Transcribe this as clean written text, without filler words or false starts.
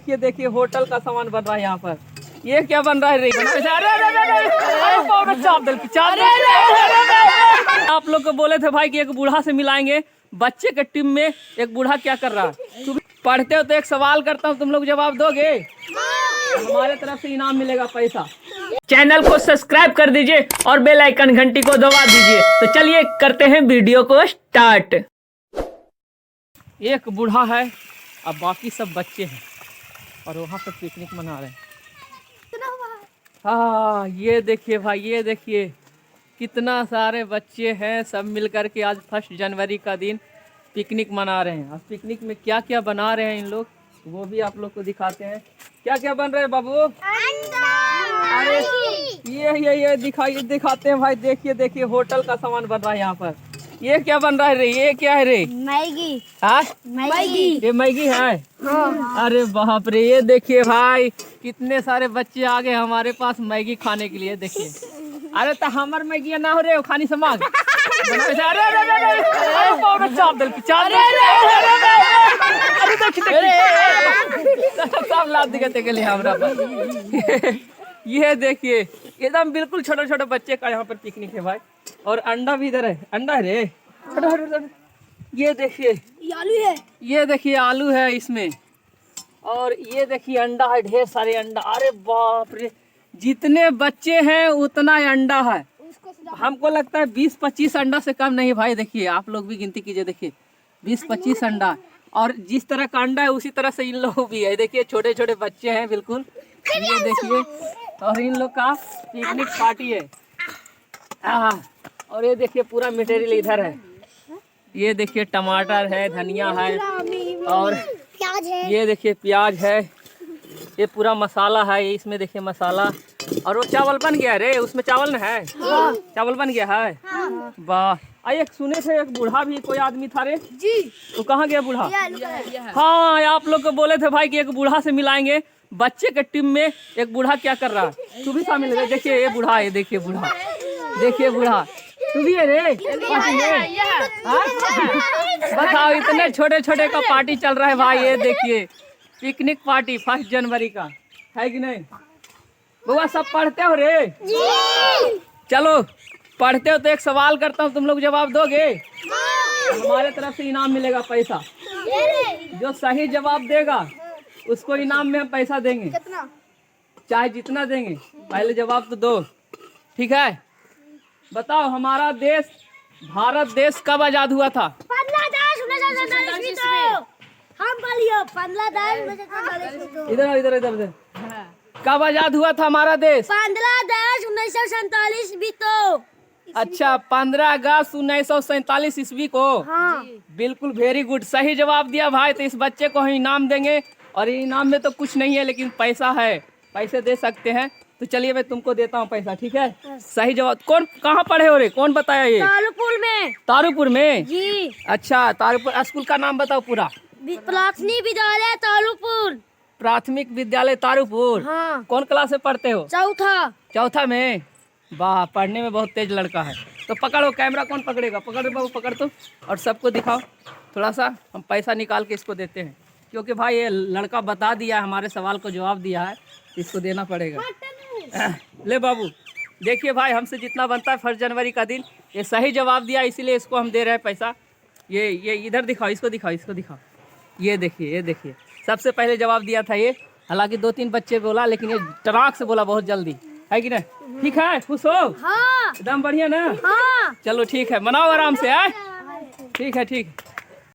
देखिए देखिए होटल का सामान बन रहा है यहाँ पर। ये क्या बन रहा है रे? आप लोग को बोले थे भाई कि एक बूढ़ा से मिलाएंगे। बच्चे के टीम में एक बूढ़ा क्या कर रहा है? तुम पढ़ते हो तो एक सवाल करता हूँ, तुम लोग जवाब दोगे? हमारे तरफ से इनाम मिलेगा पैसा। चैनल को सब्सक्राइब कर दीजिए और बेल आइकन घंटी को दबा दीजिए। तो चलिए करते हैं वीडियो को स्टार्ट। एक बूढ़ा है और बाकी सब बच्चे हैं और वहाँ पर पिकनिक मना रहे हैं। हाँ ये देखिए भाई, ये देखिए कितना सारे बच्चे हैं, सब मिलकर के आज 1 जनवरी का दिन पिकनिक मना रहे हैं। और पिकनिक में क्या क्या बना रहे हैं इन लोग, वो भी आप लोग को दिखाते हैं। क्या क्या बन रहे हैं बाबू? अरे ये दिखाते हैं भाई। देखिए देखिए होटल का सामान बन रहा है यहाँ पर। ये क्या बन रहा है रे? ये क्या है रे? मैगी। हाँ मैगी। ये मैगी है? हाँ। अरे बाप रे, ये देखिए भाई कितने सारे बच्चे आ गए हमारे पास मैगी खाने के लिए। देखिए अरे तो हमार मैगी ना हो रे खानी समाग। सब लाभ दिखाते के लिए हमरा पर। ये देखिए एकदम बिल्कुल छोटे छोटे बच्चे का यहाँ पर पिकनिक है भाई। और अंडा भी इधर है। अंडा है रे? ये देखिए आलू है। ये देखिए आलू है इसमें। और ये देखिए अंडा है, ढेर सारे अंडा। अरे बाप रे, जितने बच्चे हैं उतना अंडा है। हमको लगता है 20-25 अंडा से कम नहीं भाई। देखिए आप लोग भी गिनती कीजिए, देखिए 20-25 अंडा। और जिस तरह का अंडा है उसी तरह से इन लोगों भी है। देखिए छोटे छोटे बच्चे हैं बिल्कुल। ये देखिए और इन लोग का पिकनिक पार्टी है। और ये देखिए पूरा मटेरियल इधर है। ये देखिए टमाटर है, धनिया है और प्याज है। ये देखिए प्याज है। ये पूरा मसाला है, ये इसमें देखिए मसाला। और वो चावल बन गया रे, उसमें चावल न है? हाँ। चावल बन गया है। हाँ। वाह। एक सुने थे एक बूढ़ा भी कोई आदमी था रे जी, तो कहाँ गया बूढ़ा? हाँ आप लोग को बोले थे भाई कि एक बूढ़ा से मिलाएंगे। बच्चे के टीम में एक बूढ़ा क्या कर रहा है? तू भी शामिल है। देखिए ये बूढ़ा है, देखिए बूढ़ा, देखिए बूढ़ा तू भी है रे? बताओ इतने छोटे छोटे का पार्टी चल रहा है भाई। ये देखिए पिकनिक पार्टी 1 जनवरी का है कि नहीं? बुआ सब पढ़ते हो रे? चलो पढ़ते हो तो एक सवाल करता हूँ, तुम लोग जवाब दोगे? हमारे तरफ से इनाम मिलेगा पैसा। जो सही जवाब देगा उसको इनाम में हम पैसा देंगे। कितना? चाहे जितना देंगे, पहले जवाब तो दो। ठीक है? बताओ हमारा देश भारत देश कब आजाद हुआ था? 15/10/1947 हम बोलियो 15/10/1947। इधर इधर इधर इधर। कब आजाद हुआ था हमारा देश? 15/10/1947 भी तो। अच्छा 15 अगस्त 1947 ईस्वी को। हाँ। बिल्कुल वेरी गुड, सही जवाब दिया भाई। तो इस बच्चे को हम इनाम देंगे। और इनाम में तो कुछ नहीं है लेकिन पैसा है, पैसे दे सकते हैं। तो चलिए मैं तुमको देता हूँ पैसा, ठीक है? सही जवाब कौन, कहाँ पढ़े हो रे? कौन बताया ये? तारूपुर में। तारूपुर में जी। अच्छा तारूपुर स्कूल का नाम बताओ पूरा। प्राथमिक विद्यालय तारूपुर। प्राथमिक विद्यालय तारूपुर। हाँ। कौन क्लास में पढ़ते हो? चौथा में। वाह पढ़ने में बहुत तेज लड़का है। तो पकड़ो कैमरा, कौन पकड़ेगा? पकड़ बाबू पकड़ तो, और सबको दिखाओ थोड़ा सा। हम पैसा निकाल के इसको देते हैं क्योंकि भाई ये लड़का बता दिया, हमारे सवाल को जवाब दिया है, इसको देना पड़ेगा। ले बाबू देखिए भाई, हमसे जितना बनता है 1 जनवरी का दिन, ये सही जवाब दिया इसीलिए इसको हम दे रहे हैं पैसा। ये इधर दिखाओ, इसको दिखाओ, इसको दिखाओ। ये देखिए सबसे पहले जवाब दिया था ये। हालांकि 2-3 बच्चे बोला लेकिन ये टराक से बोला बहुत जल्दी, है कि नहीं? ठीक है, खुश हो? हाँ। एकदम बढ़िया ना? हाँ। चलो ठीक है, मनाओ आराम से। ठीक है ठीक है।